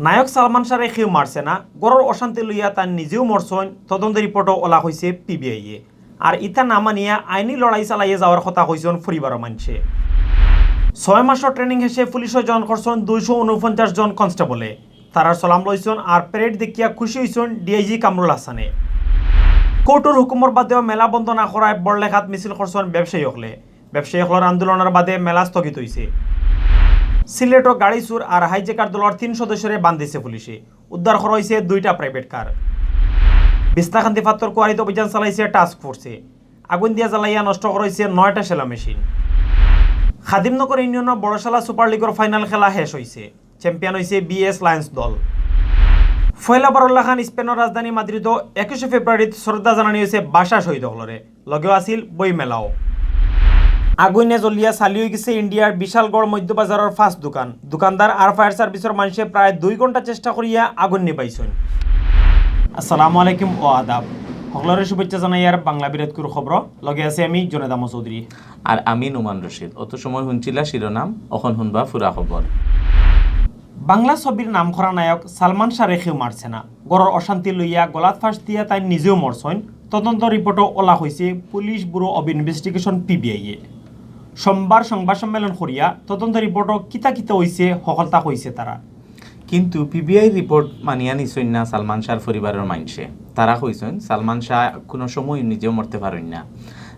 নায়ক সালমান শাহরে কেউ মারছে না, গড়ের অশান্তি লইয়া তার নিজেও মরছইন, তদন্ত রিপোর্টও ওলা হয়েছে পিবিআইয়ে। আর ইতা না মানিয়া আইনি লড়াই চালাইয়ে যাওয়ার কথা কইছেন পরিবারের মানুষে। 6 মাসের ট্রেনিং শেষে পুলিশও জয়েন করছেন 249 জন কনস্টেবলে। তারার সালাম লইছেন আর প্যারেড দেখিয়া খুশি হয়েছেন ডিআইজি কামরুল হাসানে। কোর্টের হুকুমর বাদেও মেলা বন্ধ না করায় বড়লেখাত মিছিল করছেন ব্যবসায়ীসকলের আন্দোলনের বাদে মেলা স্থগিত হয়েছে। সিলেটর গাড়ি চুর আর হাইজেকার দলের 3 সদস্যরে বান্ধিছে পুলিশে। উদ্ধার করা হয়েছে 2টা প্রাইভেট কার। বিছনাকান্দি ফাত্তর কোয়ারিতে অভিযান চালাইছে টাস্ক ফোর্সে। আগুন দিয়া জ্বালাইয়া নষ্ট করা হয়েছে 9টা সেলা মেশিন। খাদিমনগর ইউনিয়নের বড়শালা সুপার লিগের ফাইনাল খেলা শেষ হয়েছে। চ্যাম্পিয়ন হয়েছে বিএস লায়ন্স দল। ফয়লা বারুল্লাহ খান স্পেনের রাজধানী মাদ্রিদ 21 ফেব্রুয়ারিত শ্রদ্ধা জানানি হয়েছে বাসা শহীদ হলরে। লগেও আছিল বই মেলাও। আগুনে জ্বলিয়া চালি হয়ে গেছে ইন্ডিয়ার বিশালগড় মধ্যবাজারের ফার্স্ট দোকানদার আর ফায়ার সার্ভিসের মানুষে প্রায় 2 ঘন্টা চেষ্টা করিয়া আগুন নিবাইছেন। আসসালামু আলাইকুম ও আদাব। সকলের শুভেচ্ছা জানাই আর বাংলা বিরাটকুর খবর। লগে আছে আমি জনেদাম চৌধুরী আর আমি নুমান রশিদ। অত সময় শুনছিলা শিরোনাম, এখন শুনবা ফুরা খবর। বাংলা ছবির নাম করা নায়ক সালমান শাহ রেখেও মারছে না, গড়ের অশান্তি লইয়া গলাত ফাঁস দিয়া তাই নিজেও মরছইন। তদন্ত রিপোর্টও ওলা হয়েছে পুলিশ ব্যুরো অব ইনভেস্টিগেশন পিবিআইয়ে। সোমবার সংবাদ সম্মেলন করিয়া তদন্ত রিপোর্টও কিতা কিতা হয়েছে সফলতা হয়েছে তারা। কিন্তু পিবিআই রিপোর্ট মানিয়া নিছইন না সালমান শাহর পরিবারের মানুষে। তারা কইছেন সালমান শাহ কোনো সময় নিজেও মরতে পারেন না,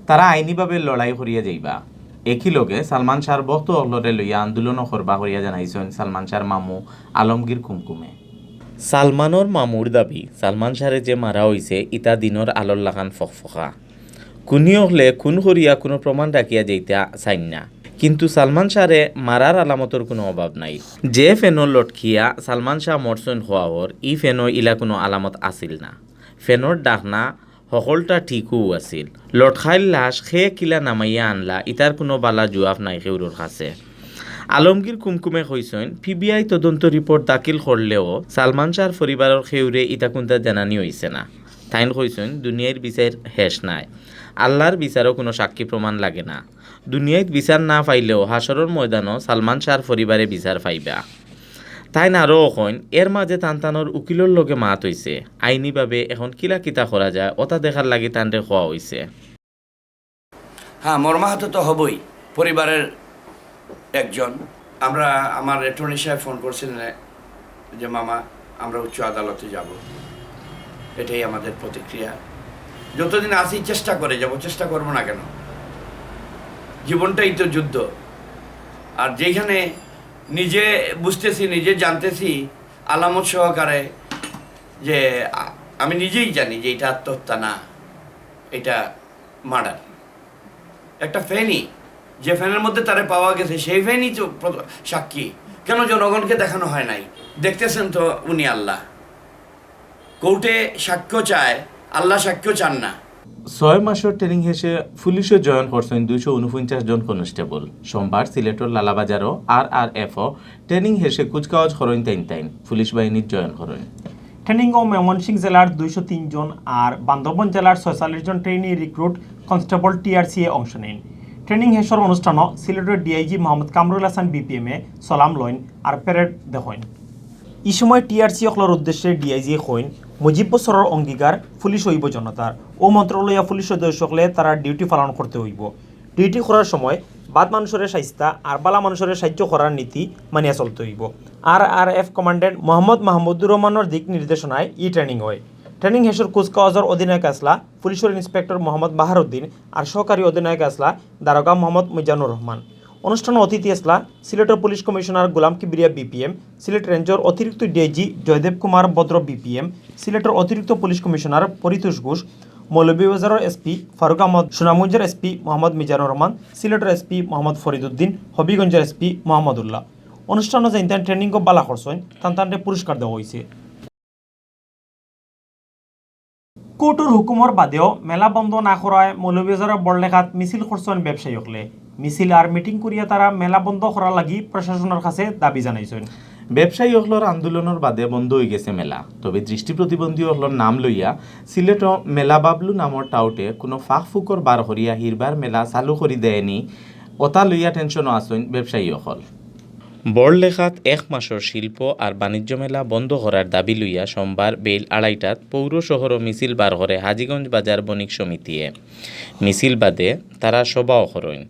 তারা আইনিভাবে লড়াই করিয়া যাইবা। একই লগে সালমান শাহর বক্ত অহলরে লইয়া আন্দোলনও করবা করিয়া জানাইছেন সালমান শাহর মামু আলমগীর কুমকুমে। সালমানোর মামুর দাবি সালমান শাহরে যে মারা হইছে ইতা দিনর আলোর লাগান ফকফকা। কুনি হলে খুন করিয়া কোনো প্রমাণ রাখিয়া যাইতে চাইন না। কিন্তু সালমান শাহরে মারার আলামতর কোনো অভাব নাই। যে ফেনো লটকিয়া সালমান শাহ মরছইন হওয়ার ই ফেনো ইলা কোনো আলামত আছিল না। ফেনোর ডাকনা সকলটা ঠিকও আছিল। লটখাইল লাশ খে কিলা নামাইয়া আনলা ইতার কোনো বালা জুয়াফ নাই সেউরোর কাছে। আলমগীর কুমকুমে কইছেন পিবিআই তদন্ত রিপোর্ট দাখিল করলেও সালমান শাহর পরিবারের খেউরে ইতা কোনটা জানানি হয়েছে না। তাইন কইছেন দুনিয়ার বিচার শেষ নাই, আল্লাহর বিচারও কোনো সাক্ষী প্রমাণ লাগে না। দুনিয়ায় বিচার না পাইলেও হাসরের ময়দানও সালমান শাহর পরিবারে বিচার পাইবা। তাই না আরও এখন এর মাঝে তানতানোর উকিলের লগে মাত হইছে। আইনিভাবে এখন কিলা কিতা করা যায় ওটা দেখার লাগি তানরে খোয়া হইছে। হ্যাঁ, মর্মাহত তো হবই পরিবারের একজন। আমরা আমার অ্যাটর্নি সাহেব ফোন করছিলেন যে মামা আমরা উচ্চ আদালতে যাব, এটাই আমাদের প্রতিক্রিয়া। যতদিন আসি চেষ্টা করে যাব, চেষ্টা করব না কেন? জীবনটাই তো যুদ্ধ। আর যেখানে নিজে বুঝতেছি, নিজে জানতেছি আলামত সহকারে, যে আমি নিজেই জানি যে এটা আত্মহত্যা না, এটা মার্ডার। একটা ফ্যানি, যে ফ্যানের মধ্যে তারে পাওয়া গেছে সেই ফ্যানই তো সাক্ষী। কেন জনগণকে দেখানো হয় নাই? দেখতেছেন তো উনি আল্লাহ। কোর্টে সাক্ষ্য চায়, আল্লাহ সাক্ষ্য চান না। 6 মাসের ট্রেনিং শেষে পুলিশও জয়েন করছেন 249 জন কনস্টেবল। সোমবার সিলেটর লালাবাজারও RRF ট্রেনিং শেষে কুচকাওয়াজ করেন তাইন পুলিশ বাহিনীর জয়েন করেন। ট্রেনিংও ময়মনসিংহ জেলার 203 জন আর বান্দরবান জেলার 46 জন ট্রেনি রিক্রুট কনস্টেবল টিআরসি অংশ নেন। ট্রেনিং শেষের অনুষ্ঠানও সিলেটের ডিআইজি মোহাম্মদ কামরুল হাসান বিপিএমে সালাম লইন আর প্যারেড দেখেন। এই সময় টিআরসি সকলের উদ্দেশ্যে ডিআইজি কইন মুজিব বছরের অঙ্গীকার পুলিশ হইব জনতার। ও মন্ত্রণালয় পুলিশ সদস্যসকলে তারা ডিউটি পালন করতে হইব। ডিউটি করার সময় বাদ মানুষের স্বাস্থ্য আর বালা মানুষের সাহায্য করার নীতি মানিয়া চলতে হইব। RRF কমান্ডেন্ট মোহাম্মদ মাহমুদুর রহমানের দিক নির্দেশনায় ই ট্রেনিং হয়। ট্রেনিং শেষের কুচকাওয়াজের অধিনায়ক আসলা পুলিশের ইন্সপেক্টর মোহাম্মদ বাহারুদ্দিন আর সহকারী অধিনায়ক আসলা দারোগা মোহাম্মদ মিজানুর রহমান। অনুষ্ঠানে অতিথি আসলা সিলেটের পুলিশ কমিশনার গোলাম কিবরিয়া বিপিএম, সিলেট রেঞ্জের অতিরিক্ত ডিআইজি জয়দেব কুমার বদ্র বিপিএম, সিলেটের অতিরিক্ত পুলিশ কমিশনার পরিতোষ ঘোষ, মৌলভীবাজারের এসপি ফারুক আহমদ, সুনামগঞ্জের এসপি মোহাম্মদ মিজানুর রহমান, সিলেটের এসপি মোহাম্মদ ফরিদুদ্দিন, হবিগঞ্জের এসপি মোহাম্মদুল্লাহ। অনুষ্ঠানে যাইতেন ট্রেনিং বালা করছেন তান্তানরে পুরস্কার দেওয়া হয়েছে। কোর্টের হুকুমর বাদেও মেলা বন্ধ না করায় মৌলভীবাজারের বড়লেখাত মিছিল করছেন ব্যবসায়ীসকলে। মিছিল আর মিটিং করিয়া তারা মেলা বন্ধ করার লাগি প্রশাসনের কাছে দাবি জানাইছেন। ব্যবসায়ী হলর আন্দোলনের বাদে বন্ধ হয়ে গেছে মেলা। তবে দৃষ্টি প্রতিবন্ধী হলর নাম লইয়া সিলেট মেলা বাবলু নামর টাউটে কোনো ফাঁক ফুকর বার করিয়া হিরবার মেলা চালু করি দেয়নি, ওটা লইয়া টেনশনও আসেন ব্যবসায়ী হল। বড়লেখাত 1 মাসের শিল্প আর বাণিজ্য মেলা বন্ধ করার দাবি লইয়া সোমবার বেল 2:30টাত পৌর শহর মিছিল বার করে হাজীগঞ্জ বাজার বণিক সমিতিয়ে মিছিল বাদে তারা সভাও করেন।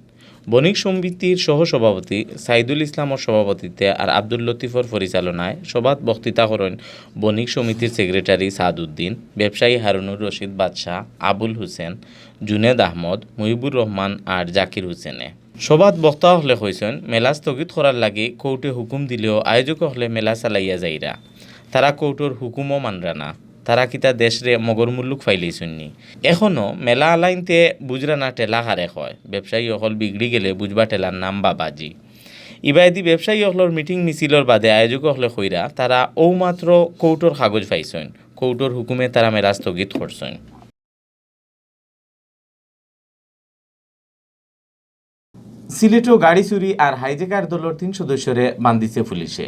বণিক সমিতির সহসভাপতি সাইদুল ইসলামর সভাপতিত্বে আর আব্দুল লতিফর পরিচালনায় সভাত বক্তৃতা করেন বণিক সমিতির সেক্রেটারি সাদউদ্দিন, ব্যবসায়ী হারুনুর রশিদ বাদশাহ, আবুল হুসেন, জুনেদ আহমদ, মুহিবুর রহমান আর জাকির হুসেনে। সভাত বক্তা হলে কইছেন মেলা স্থগিত করার লাগে কোর্টে হুকুম দিলেও আয়োজক হলে মেলা চালাইয়া যাইরা, তারা কোর্টের হুকুমও মানরা না, তারা কিতা দেশরে মগর মুল্লুক ফাইলেইছন্নি। এখনও মেলা আলাইনতে বুঝরা না টেলা হারে হয়, ব্যবসায়ী অকল বিগড়ি গেলে বুঝবা টেলার নাম বাবাজি। ইবাইদি ব্যবসায়ী অকলর মিটিং মিছিলর বাদে আয়োজক হলে কইরা তারা মাত্র কোর্টর কাগজ পাইছেন, কোর্টর হুকুমে তারা মেলা স্থগিত করছেন। সিলেটও গাড়ি চুরি আর হাইজেকার দলের 3 সদস্যরে বান্ধিছে পুলিশে।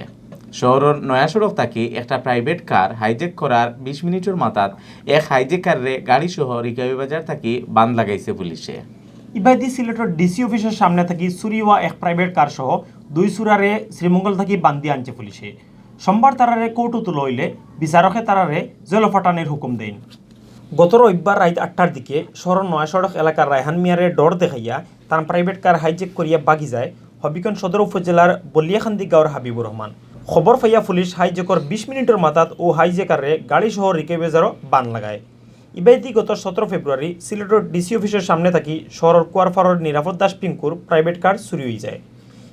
শহরের নয়া সড়ক থাকি একটা প্রাইভেট কার হাইজেক করার 20 মিনিটের মাথাত এক হাইজেকারে গাড়ি সহ রিকাবি বাজার থাকি বান লাগাইছে পুলিশে। ইবাইদি সিলেটের ডিসি অফিসের সামনে থাকি চুরি হওয়া এক প্রাইভেট কার সহ 2 চুরারে শ্রীমঙ্গল থাকি বান্ধি আনছে পুলিশে। সোমবার তারারে কোর্ট তুলে হইলে বিচারকে তারারে জেল ফাটানির হুকুম দেন। গত রবিবার রাত 8টার দিকে শহরের নয়া সড়ক এলাকার রায়হান মিয়ারে ডর দেখাইয়া তার প্রাইভেট কার হাইজেক করিয়া বাগি যায় হবিগঞ্জ সদর উপজেলার বলিয়াখান্দি গাঁওর হাবিবুর রহমান। খবর পাইয়া পুলিশ হাইজেকর 20 মিনিটের মাথাত হাইজেকারে গাড়ি সহ রিকেবেজারও বান লাগায়। ইবাইদি গত 17 ফেব্রুয়ারি সিলেটের ডিসি অফিসের সামনে থাকি শহরের কুয়ারফাড়ের নিরাপদ দাস পিঙ্কুর প্রাইভেট কার চুরি হয়ে যায়।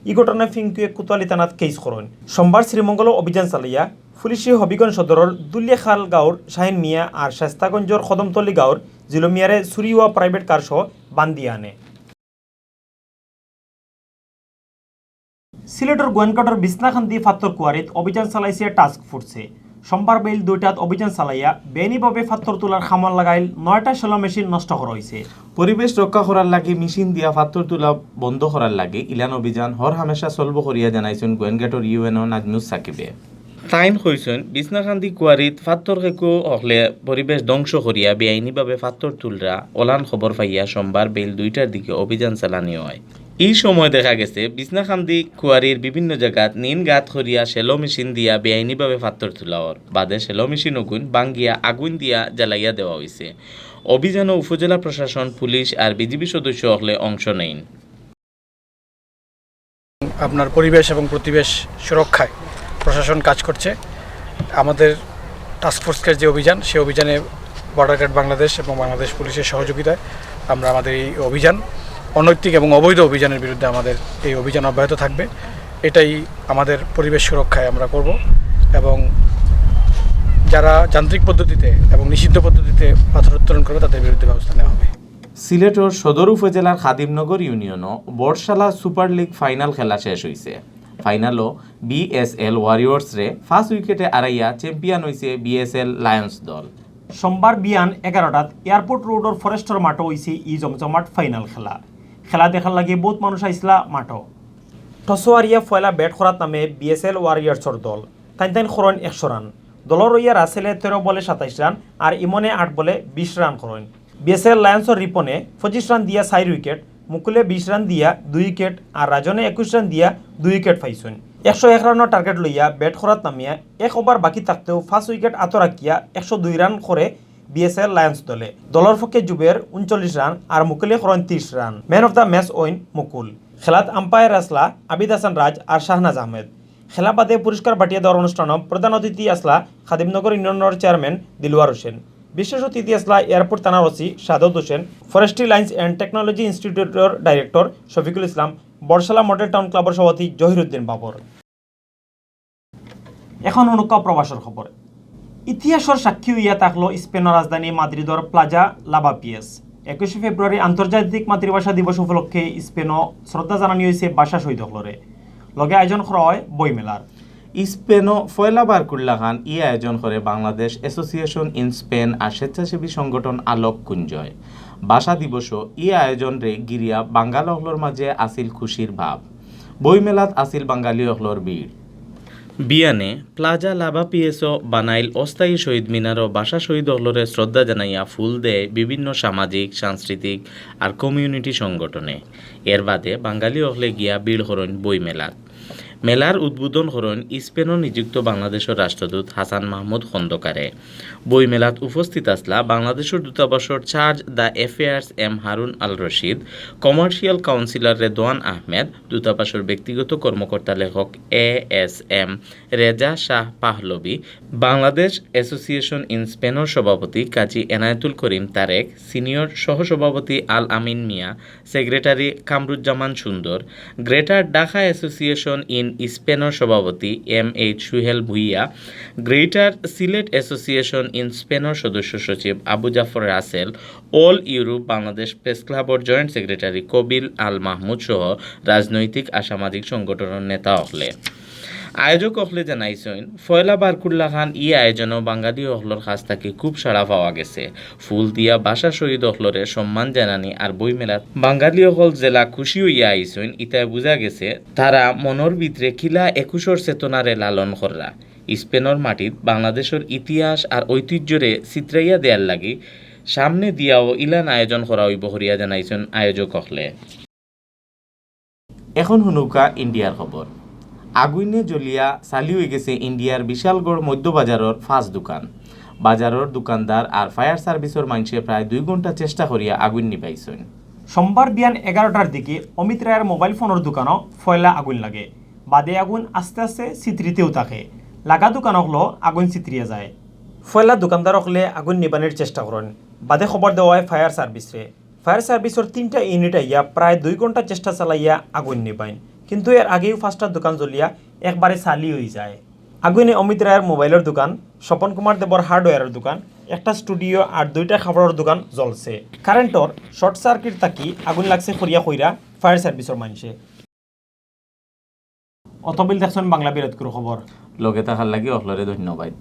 এই ঘটনায় পিঙ্কুয়ে কোতোয়ালি থানাত কেস করেন। সোমবার শ্রীমঙ্গল অভিযান চালাইয়া পুলিশে হবিগঞ্জ সদরের দুলিয়াখাল গাঁওর শাহিন মিয়া আর শাস্তাগঞ্জের কদমতলি গাঁওর জিলো মিয়ারে চুরি হওয়া প্রাইভেট কার সহ বান্ধিয়ে আনে। সিলেটের গোয়েনকাটার বিছনাখান্দি ফাত্তর কুয়ারিত অভিযান চালাইছে টাস্ক ফোর্সে। সোমবার বেল 2টাত অভিযান চালাইয়া বেআইনিভাবে ফাত্তর তোলার খামার লাগাইল 9টা সেলো মেশিন নষ্ট করা হয়েছে। পরিবেশ রক্ষা করার লাগে মেশিন দিয়া ফাত্তর তোলা বন্ধ করার লাগে ইলান অভিযান হর হামেশা চলব করিয়া জানাইছেন গোয়েনঘাটর ইউএনও নাজমুস সাকিবে। তাইন কইছেন বিছনাখান্দি কুয়ারিত ফাত্তর কেকু হলে পরিবেশ ধ্বংস করিয়া বেআইনিভাবে ফাত্তর তুলরা ওলান খবর পাইয়া সোমবার বেল 2টার দিকে অভিযান চালানি হয়। এই সময় দেখা গেছে বিছনাখান্দি কুয়ারির বিভিন্ন জায়গাত নীন গাত করিয়া সেলো মেশিন দিয়া বেআইনিভাবে ফাত্তর তোলাওয়ার বাদে সেলো মেশিন ওগুন বাঙ্গিয়া আগুন দিয়া জ্বালাইয়া দেওয়া হয়েছে। অভিযানে উপজেলা প্রশাসন, পুলিশ আর বিজিবি সদস্য হলে অংশ নেন। আপনার পরিবেশ এবং প্রতিবেশ সুরক্ষায় প্রশাসন কাজ করছে। আমাদের টাস্কফোর্সের যে অভিযান, সেই অভিযানে বর্ডার গার্ড বাংলাদেশ এবং বাংলাদেশ পুলিশের সহযোগিতায় আমরা আমাদের এই অভিযান অনৈতিক এবং অবৈধ অভিযানের বিরুদ্ধে আমাদের এই অভিযান অব্যাহত থাকবে। এটাই আমাদের পরিবেশ সুরক্ষায় আমরা করব এবং যারা যান্ত্রিক পদ্ধতিতে এবং নিষিদ্ধ পদ্ধতিতে পাথর উত্তোলন করবে তাদের বিরুদ্ধে ব্যবস্থা নেওয়া হবে। সিলেটের সদর উপজেলার খাদিমনগর ইউনিয়নও বর্ষালা সুপার লিগ ফাইনাল খেলা শেষ হয়েছে। ফাইনালও বিএসএল ওয়ারিয়র্সরে 5 উইকেটে আড়াইয়া চ্যাম্পিয়ন হয়েছে বিএসএল লায়ন্স দল। সোমবার বিয়ান 11টাত এয়ারপোর্ট রোডের ফরেস্টর মাঠও হয়েছে ই জমজমাট ফাইনাল খেলা দেখার লাগে বহুত মানুষ আইসলা মাঠও। টসোয়ারিয়া ফয়লা ব্যাট করার নামে বিএসএল ওয়ারিয়ার্সর দল তাইন করেন 100 রান। দলর ইয়া রাসেলে 13 বলে 27 রান আর ইমনে 8 বলে 20 রান করেন। বিএসএল লায়ন্সর রিপনে 25 রান দিয়া 4 উইকেট, মুকুলে 20 রান দিয়া 2 উইকেট আর রাজনে 21 রান দিয়া 2 উইকেট পাইছেন। 101 রানের টার্গেট লইয়া ব্যাট করার নামিয়া 1 ওভার বাকি থাকতেও 5 উইকেট আতরাকিয়া 102 রান করে বিএসএল লায়ন্স দলে। দলের পক্ষে জুবের 39 রান আর মুকুলে করেন 30 run. Man of the match ওইন মুকুল। খেলাত আম্পায়ার আসলা আবিদ হাসান রাজ আর শাহনাজ আহমেদ। খেলা বাদে পুরস্কার বাটিয়া দেওয়ার অনুষ্ঠানত প্রধান অতিথি আসলা খাদিমনগর ইউনিয়নের চেয়ারম্যান দিলওয়ার হোসেন। বিশেষ অতিথি আসলা এয়ারপোর্ট থানার OC Sadat Hossain, forestry lines and technology ইনস্টিটিউটের director Shafiqul Islam, Barshala model town ক্লাবের সভাপতি জহিরুদ্দিন বাবর। এখন অনুকা প্রবাসের খবর। ইতিহাসের সাক্ষী হইয়া থাকলো স্পেনের রাজধানী মাদ্রিদর প্লাজা লাবাপিয়েস। 21 ফেব্রুয়ারি আন্তর্জাতিক মাতৃভাষা দিবস উপলক্ষে স্পেনও শ্রদ্ধা জানানি হয়েছে ভাষা শহীদ হলরে। লগে আয়োজন করা হয় বইমেলার। স্পেনও ফয়লা বারকুল্লা খান ই আয়োজন করে বাংলাদেশ অ্যাসোসিয়েশন ইন স্পেন আর স্বেচ্ছাসেবী সংগঠন আলোক কুঞ্জয়। ভাষা দিবসও ই আয়োজন রে গিরিয়া বাঙ্গাল অহলর মাঝে আসিল খুশির ভাব। বইমেলাত আসিল বাঙালি অহলর ভিড়। বিয়ানে প্লাজা লাবাপিয়েসও বানাইল অস্থায়ী শহীদ মিনারও ভাষা শহীদ অহলরে শ্রদ্ধা জানাইয়া ফুল দেয় বিভিন্ন সামাজিক, সাংস্কৃতিক আর কমিউনিটি সংগঠনে। এর বাদে বাঙালি অহলে গিয়া ভিড় হরণ বইমেলাত। মেলার উদ্বোধন করেন স্পেনও নিযুক্ত বাংলাদেশের রাষ্ট্রদূত হাসান মাহমুদ খন্দকারে। বই মেলাত উপস্থিত আসলা বাংলাদেশের দূতাবাসের charge d' affaires M Harun Al Rashid, commercial counsellor Redwan Ahmed, দূতাবাসের ব্যক্তিগত কর্মকর্তা লেখক ASM Reza Shah Pahlavi, Bangladesh association in স্পেনের সভাপতি কাজী এনায়েতুল করিম তারেক, সিনিয়র সহসভাপতি আল আমিন মিয়া, সেক্রেটারি কামরুজ্জামান সুন্দর, গ্রেটার ঢাকা অ্যাসোসিয়েশন ইন স্পেনের সভাপতি MH Suhel Bhuiyan, greater Sylhet association in স্পেনের সদস্য সচিব Abu Jafar Rasel, all Europe Bangladesh press ক্লাবের জয়েন্ট সেক্রেটারি কবিল আল মাহমুদ সহ রাজনৈতিক আর সামাজিক সংগঠনের নেতা হলে। আয়োজক অকলে জানাইছেন ফয়লা বারকুল্লা খান আয়োজনও বাঙালি অকলর কাছ থেকে খুব সাড়া পাওয়া গেছে। ফুল দিয়া ভাষা শহীদ অকলরে সম্মান জানানি আর বই মেলাত বাঙালি অকল জেলা খুশি হইয়া আইছেন। ইতায় বোঝা গেছে তারা মনের ভিতরে খিলা 21শর চেতনারে লালন কররা। স্পেনের মাটিত বাংলাদেশের ইতিহাস আর ঐতিহ্যরে চিত্রাইয়া দেয়ার লাগি সামনে দিয়াও ইলান আয়োজন করা হইব হরিয়া জানাইছেন আয়োজক অকলে। এখন হুনুকা ইন্ডিয়ার খবর। আগুনে জ্বলিয়া চালি হয়ে গেছে ইন্ডিয়ার বিশালগড় মধ্যবাজারের 5 দোকান। বাজারের দোকানদার আর ফায়ার সার্ভিসের মানুষে প্রায় 2 ঘন্টা চেষ্টা করিয়া আগুন নিভাইছেন। সোমবার বিয়ান 11টার দিকে অমিত রায়ের মোবাইল ফোনের দোকানও ফয়লা আগুন লাগে। বাদে আগুন আস্তে আস্তে চিত্রিতেও থাকে। লাগা দোকান হলো আগুন চিত্রিয়া যায়। ফয়লা দোকানদার হলে আগুন নিবানোর চেষ্টা করেন। বাদে খবর দেওয়া হয় ফায়ার সার্ভিসে। ফায়ার সার্ভিসের 3টা ইউনিট আইয়া প্রায় 2 ঘন্টা চেষ্টা চালাইয়া আগুন নিবাইন, কিন্তু এর আগেও 5টা দোকান জ্বলিয়া একবারে চালি হয়ে যায়। আগুনে অমিত রায়ের মোবাইলের দোকান, স্বপন কুমার দেবর হার্ডওয়্যারের দোকান, একটা স্টুডিও আর 2টা খাবারের দোকান জ্বলছে। কারেন্টর শর্ট সার্কিট থাকি আগুন লাগছে খরিয়া খইরা ফায়ার সার্ভিসের মানুষে। অতবিল দেখছেন বাংলা বিরোধ খবর। লগে থাকার লাগি অকলরে ধন্যবাদ।